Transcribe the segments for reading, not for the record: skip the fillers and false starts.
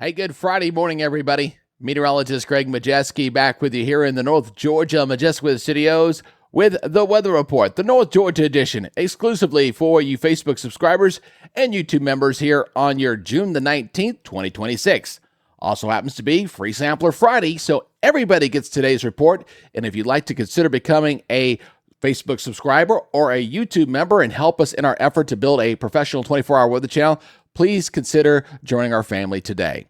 Hey, good Friday morning, everybody. Meteorologist Greg Majestic back with you here in the North Georgia Majestic with Studios with the weather report, the North Georgia edition, exclusively for you Facebook subscribers and YouTube members here on your June the 19th, 2026. Also happens to be Free Sampler Friday, so everybody gets today's report. And if you'd like to consider becoming a Facebook subscriber or a YouTube member and help us in our effort to build a professional 24-hour weather channel, please consider joining our family today.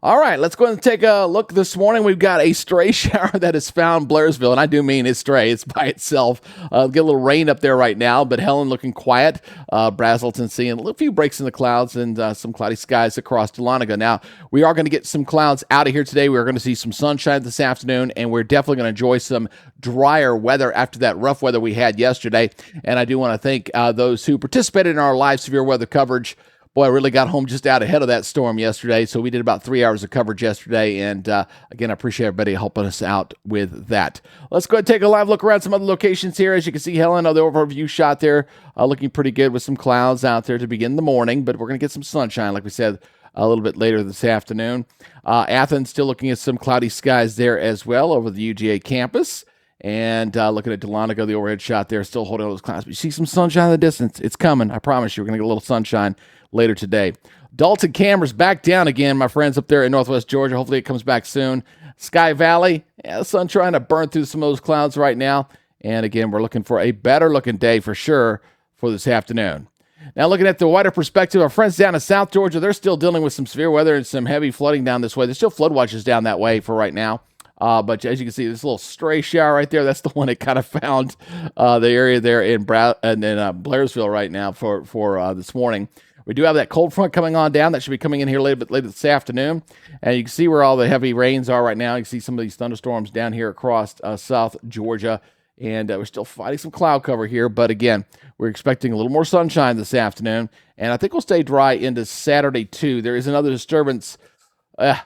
All right, let's go ahead and take a look this morning. We've got a stray shower that has found Blairsville, and I do mean it's stray. It's by itself. Get a little rain up there right now, but Helen looking quiet. Brazelton seeing a few breaks in the clouds and some cloudy skies across Dahlonega. Now, we are going to get some clouds out of here today. We're going to see some sunshine this afternoon, and we're definitely going to enjoy some drier weather after that rough weather we had yesterday. And I do want to thank those who participated in our live severe weather coverage. Boy, I really got home just out ahead of that storm yesterday, so we did about 3 hours of coverage yesterday, and again, I appreciate everybody helping us out with that. Let's go ahead and take a live look around some other locations here. As you can see, Helen, the overview shot there, looking pretty good with some clouds out there to begin the morning, but we're going to get some sunshine, like we said, a little bit later this afternoon. Athens still looking at some cloudy skies there as well over the UGA campus. And looking at Dahlonega, the overhead shot there, still holding all those clouds. But you see some sunshine in the distance. It's coming. I promise you. We're going to get a little sunshine later today. Dalton Cameras back down again, my friends up there in Northwest Georgia. Hopefully it comes back soon. Sky Valley, the sun's trying to burn through some of those clouds right now. And again, we're looking for a better looking day for sure for this afternoon. Now, looking at the wider perspective, our friends down in South Georgia, they're still dealing with some severe weather and some heavy flooding down this way. There's still flood watches down that way for right now. But as you can see, this little stray shower right there, that's the one that kind of found the area there in Blairsville right now for this morning. We do have that cold front coming on down. That should be coming in here later this afternoon. And you can see where all the heavy rains are right now. You can see some of these thunderstorms down here across South Georgia. And we're still fighting some cloud cover here. But again, we're expecting a little more sunshine this afternoon. And I think we'll stay dry into Saturday, too. There is another disturbance.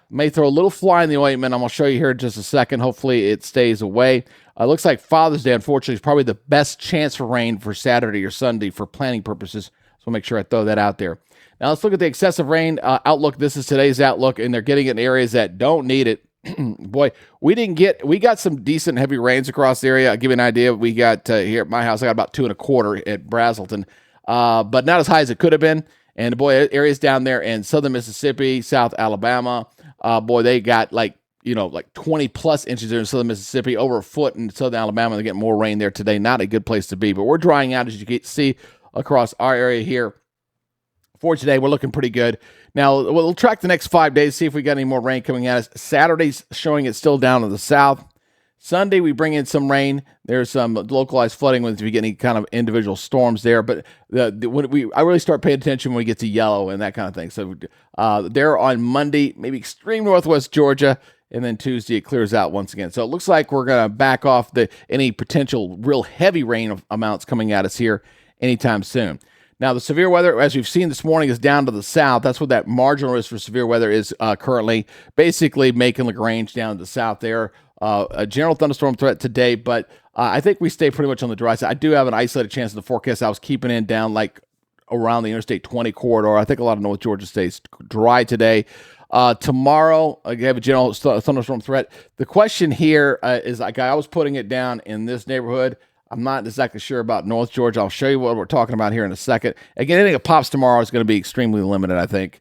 May throw a little fly in the ointment. I'm going to show you here in just a second. Hopefully it stays away. Looks like Father's Day, unfortunately, is probably the best chance for rain for Saturday or Sunday for planning purposes. So I'll make sure I throw that out there. Now let's look at the excessive rain outlook. This is today's outlook, and they're getting it in areas that don't need it. Boy, we got some decent heavy rains across the area. I'll give you an idea. We got here at my house, I got about 2.25 at Brazelton, but not as high as it could have been. And boy, areas down there in southern Mississippi, South Alabama, boy, they got like 20 plus inches there in southern Mississippi, over a foot in southern Alabama. They get more rain there today. Not a good place to be, but we're drying out, as you can see across our area here. For today, we're looking pretty good. Now, we'll track the next 5 days, see if we got any more rain coming at us. Saturday's showing it still down to the south. Sunday, we bring in some rain. There's some localized flooding if we get any kind of individual storms there. But I really start paying attention when we get to yellow and that kind of thing. So there on Monday, maybe extreme northwest Georgia, and then Tuesday it clears out once again. So it looks like we're going to back off any potential real heavy rain amounts coming at us here anytime soon. Now, the severe weather, as we've seen this morning, is down to the south. That's what that marginal risk for severe weather is currently, basically making LaGrange down to the south there. A general thunderstorm threat today, but I think we stay pretty much on the dry side. I do have an isolated chance in the forecast. I was keeping in down like around the Interstate 20 corridor. I think a lot of North Georgia stays dry today. Tomorrow, I have a general thunderstorm threat. The question here is, like I was putting it down in this neighborhood. I'm not exactly sure about North Georgia. I'll show you what we're talking about here in a second. Again, anything that pops tomorrow is going to be extremely limited, I think,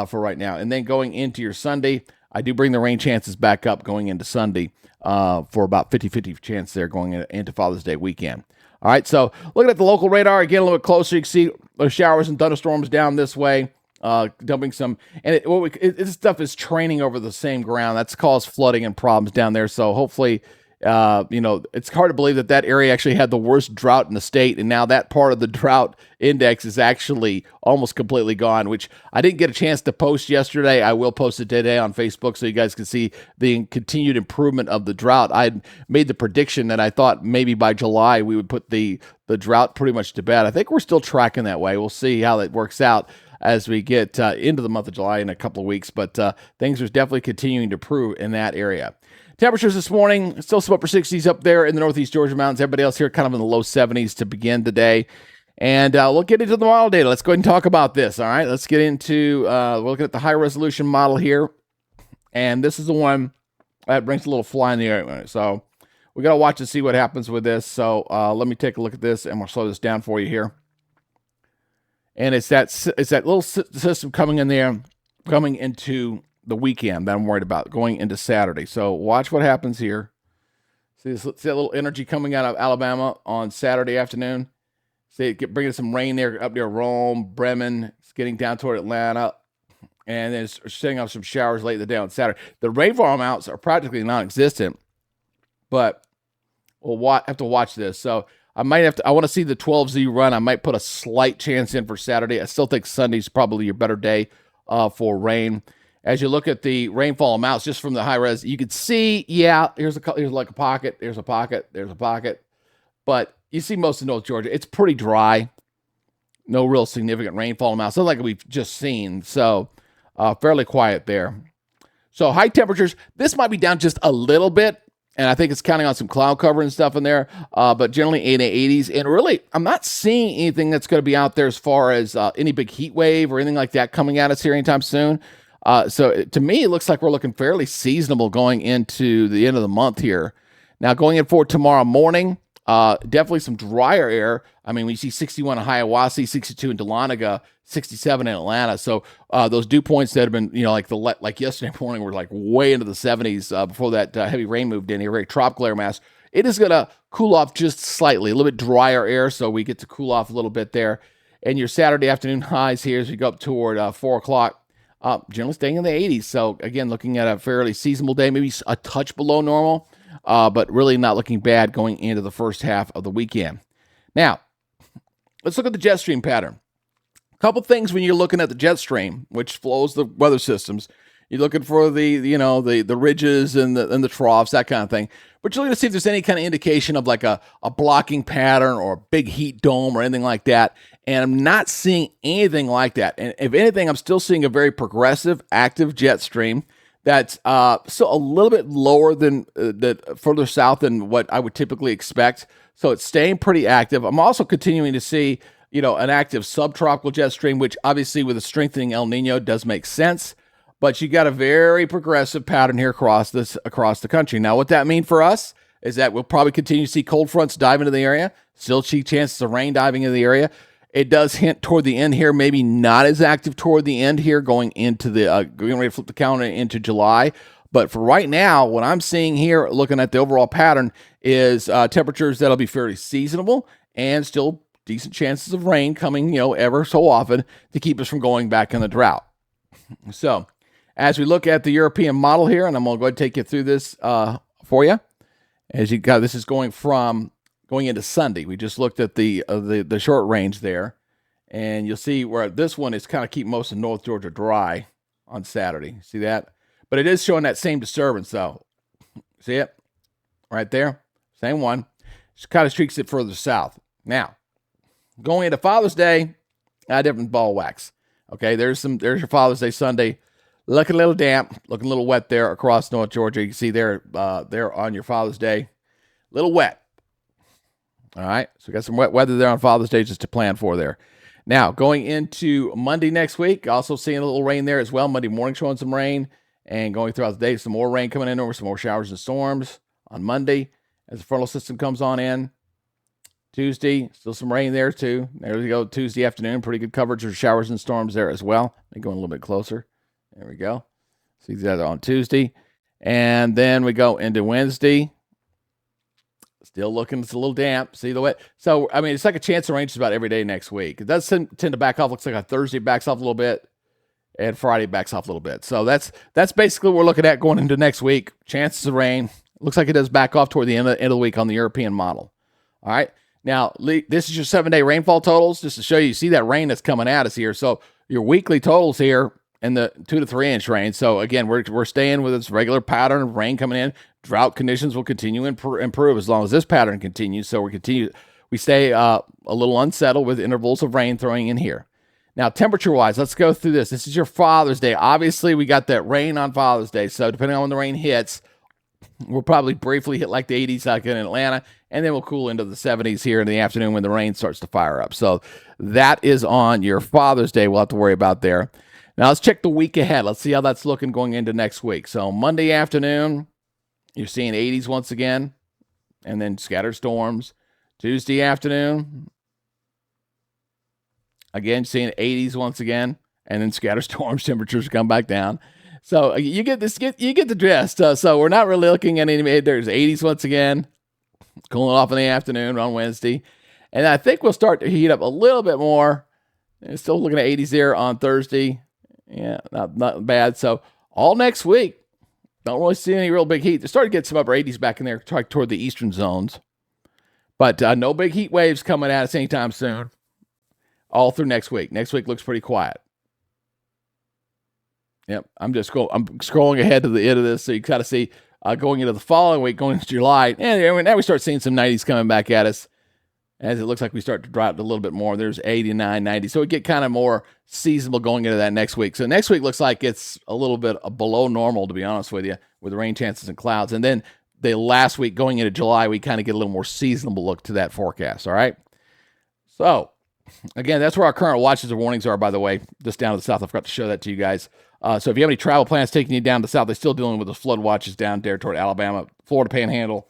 for right now. And then going into your Sunday, I do bring the rain chances back up going into Sunday for about 50-50 chance there going into Father's Day weekend. All right, so looking at the local radar, again, a little bit closer, you can see those showers and thunderstorms down this way, dumping some. And this stuff is training over the same ground. That's caused flooding and problems down there. So hopefully, it's hard to believe that area actually had the worst drought in the state, and now that part of the drought index is actually almost completely gone, which I didn't get a chance to post yesterday. I will post it today on Facebook so you guys can see the continued improvement of the drought. I made the prediction that I thought maybe by July we would put the drought pretty much to bed. I think we're still tracking that way. We'll see how that works out as we get into the month of July in a couple of weeks, but things are definitely continuing to improve in that area. Temperatures this morning, still some upper 60s up there in the northeast Georgia mountains. Everybody else here kind of in the low 70s to begin the day. And we'll get into the model data. Let's go ahead and talk about this, all right? Let's get into, we're looking at the high-resolution model here And this is the one that brings a little fly in the air. So we got to watch and see what happens with this. So let me take a look at this, and we'll slow this down for you here. And it's that little system coming in there, coming into the weekend that I'm worried about, going into Saturday. So watch what happens here. See that little energy coming out of Alabama on Saturday afternoon? See it bringing some rain there up near Rome, Bremen. It's getting down toward Atlanta. And then it's setting up some showers late in the day on Saturday. The rainfall amounts are practically non-existent, but we'll have to watch this. So I want to see the 12Z run. I might put a slight chance in for Saturday. I still think Sunday's probably your better day for rain. As you look at the rainfall amounts just from the high res, you could see, here's like a pocket, there's a pocket, there's a pocket. But you see most of North Georgia, it's pretty dry. No real significant rainfall amounts, not like we've just seen. So fairly quiet there. So high temperatures, this might be down just a little bit. And I think it's counting on some cloud cover and stuff in there, but generally in the 80s. And really, I'm not seeing anything that's going to be out there as far as any big heat wave or anything like that coming at us here anytime soon. So to me, it looks like we're looking fairly seasonable going into the end of the month here. Now, going in for tomorrow morning, definitely some drier air. I mean, we see 61 in Hiawassee, 62 in Dahlonega, 67 in Atlanta. So those dew points that have been, like yesterday morning were like way into the 70s before that heavy rain moved in here, very tropical air mass. It is going to cool off just slightly, a little bit drier air, so we get to cool off a little bit there. And your Saturday afternoon highs here as you go up toward 4 o'clock, generally staying in the 80s. So again, looking at a fairly seasonable day, maybe a touch below normal, but really not looking bad going into the first half of the weekend. Now, let's look at the jet stream pattern. A couple things when you're looking at the jet stream, which flows the weather systems. You're looking for the ridges and the troughs, that kind of thing. But you're looking to see if there's any kind of indication of like a blocking pattern or a big heat dome or anything like that. And I'm not seeing anything like that. And if anything, I'm still seeing a very progressive, active jet stream that's still a little bit lower than further south than what I would typically expect. So it's staying pretty active. I'm also continuing to see, an active subtropical jet stream, which obviously with a strengthening El Nino does make sense. But you got a very progressive pattern here across the country. Now, what that means for us is that we'll probably continue to see cold fronts dive into the area. Still see chances of rain diving into the area. It does hint toward the end here, maybe not as active toward the end here, going into going ready to flip the calendar into July. But for right now, what I'm seeing here, looking at the overall pattern, is temperatures that'll be fairly seasonable and still decent chances of rain coming, ever so often to keep us from going back in the drought. So, as we look at the European model here, and I'm going to go ahead and take you through this for you. As you got, this is going into Sunday. We just looked at the short range there, and you'll see where this one is kind of keep most of North Georgia dry on Saturday. See that? But it is showing that same disturbance, though. See it? Right there? Same one. Just kind of streaks it further south. Now, going into Father's Day, a different ball wax. Okay, there's your Father's Day Sunday. Looking a little damp, looking a little wet there across North Georgia. You can see there on your Father's Day. A little wet. All right, so we got some wet weather there on Father's Day just to plan for there. Now, going into Monday next week, also seeing a little rain there as well. Monday morning showing some rain, and going throughout the day, some more rain coming in over, some more showers and storms on Monday as the frontal system comes on in. Tuesday, still some rain there too. There we go, Tuesday afternoon, pretty good coverage of showers and storms there as well. Going a little bit closer. There we go. See that on Tuesday. And then we go into Wednesday. Still looking, it's a little damp. See the wet. So, I mean, it's like a chance of rain just about every day next week. It does tend to back off. Looks like on Thursday backs off a little bit. And Friday backs off a little bit. So that's basically what we're looking at going into next week. Chances of rain. Looks like it does back off toward the end of the week on the European model. All right. Now, this is your 7-day rainfall totals, just to show you. See that rain that's coming at us here. So your weekly totals here in the 2 to 3 inch range. So again, we're staying with this regular pattern of rain coming in. Drought conditions will continue to improve as long as this pattern continues. So we stay a little unsettled with intervals of rain throwing in here. Now, temperature-wise, let's go through this. This is your Father's Day. Obviously, we got that rain on Father's Day. So depending on when the rain hits, we'll probably briefly hit like the 80s like in Atlanta, and then we'll cool into the 70s here in the afternoon when the rain starts to fire up. So that is on your Father's Day we'll have to worry about there. Now let's check the week ahead. Let's see how that's looking going into next week. So Monday afternoon, you're seeing 80s once again, and then scattered storms. Tuesday afternoon, again, seeing 80s once again, and then scattered storms. Temperatures come back down. So you get the gist. So we're not really looking at any. There's 80s once again, cooling off in the afternoon on Wednesday, and I think we'll start to heat up a little bit more. Still looking at 80s there on Thursday. Yeah, not bad. So all next week, don't really see any real big heat. They're starting to get some upper 80s back in there toward the eastern zones. But no big heat waves coming at us anytime soon. All through next week. Next week looks pretty quiet. Yep, I'm scrolling ahead to the end of this, so you got to see going into the following week, going into July. And now we start seeing some 90s coming back at us, as it looks like we start to drop a little bit more. There's 89, 90. So we get kind of more seasonable going into that next week. So next week looks like it's a little bit below normal, to be honest with you, with rain chances and clouds. And then the last week going into July, we kind of get a little more seasonable look to that forecast. All right. So again, that's where our current watches and warnings are, by the way, just down to the south. I forgot to show that to you guys. So if you have any travel plans taking you down to the south, they're still dealing with the flood watches down there toward Alabama, Florida Panhandle,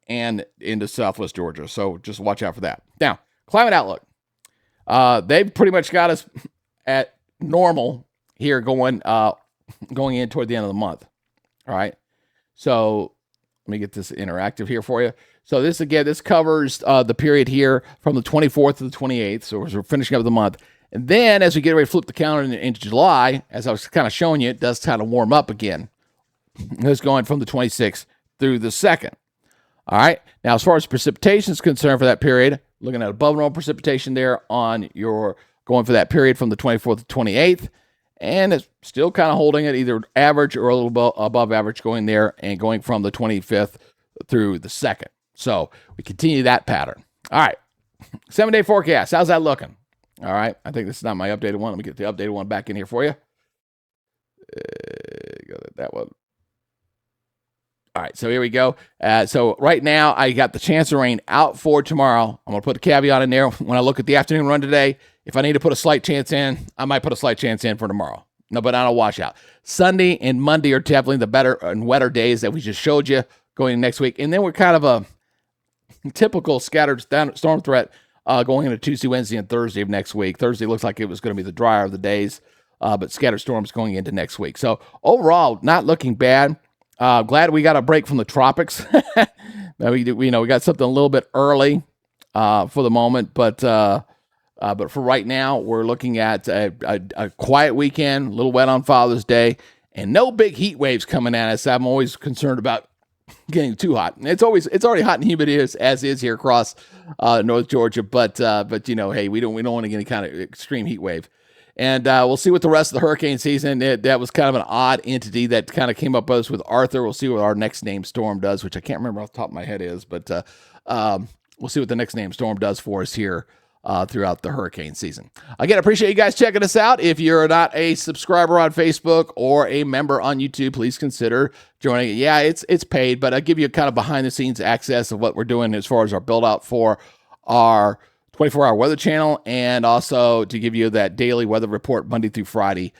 and into southwest Georgia. So just watch out for that. Now, climate outlook. They've pretty much got us at normal here going in toward the end of the month. All right. So let me get this interactive here for you. So this covers the period here from the 24th to the 28th. So we're finishing up the month. And then as we get ready to flip the calendar into July, as I was kind of showing you, it does kind of warm up again. It's going from the 26th through the 2nd. All right. Now, as far as precipitation is concerned for that period, looking at above normal precipitation there on your going for that period from the 24th to 28th. And it's still kind of holding it either average or a little above average going there and going from the 25th through the 2nd. So we continue that pattern. All right. 7-day forecast. How's that looking? All right. I think this is not my updated one. Let me get the updated one back in here for you. Go to that one. All right, so here we go. So right now, I got the chance of rain out for tomorrow. I'm going to put a caveat in there. When I look at the afternoon run today, if I need to put a slight chance in, I might put a slight chance in for tomorrow. No, but not a washout. Sunday and Monday are definitely the better and wetter days that we just showed you going into next week. And then we're kind of a typical scattered storm threat going into Tuesday, Wednesday, and Thursday of next week. Thursday looks like it was going to be the drier of the days, but scattered storms going into next week. So overall, not looking bad. Glad we got a break from the tropics. we got something a little bit early for the moment, but for right now, we're looking at a quiet weekend, a little wet on Father's Day, and no big heat waves coming at us. I'm always concerned about getting too hot. It's already hot and humid as is here across North Georgia, but hey, we don't want to get any kind of extreme heat wave. And we'll see what the rest of the hurricane season, that was kind of an odd entity that kind of came up with Arthur. We'll see what our next named storm does, which I can't remember off the top of my head is, but we'll see what the next named storm does for us here throughout the hurricane season. Again, I appreciate you guys checking us out. If you're not a subscriber on Facebook or a member on YouTube, please consider joining. Yeah, it's paid, but I give you kind of behind the scenes access of what we're doing as far as our build out for our 24-hour weather channel, and also to give you that daily weather report Monday through Friday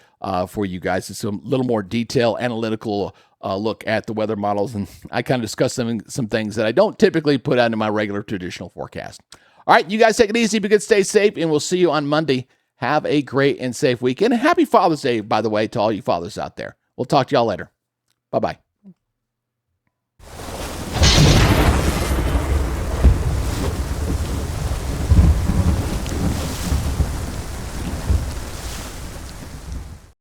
for you guys. It's a little more detailed, analytical look at the weather models, and I kind of discuss some things that I don't typically put out in my regular traditional forecast. All right, you guys take it easy, be good, stay safe, and we'll see you on Monday. Have a great and safe weekend. And happy Father's Day, by the way, to all you fathers out there. We'll talk to y'all later. Bye-bye.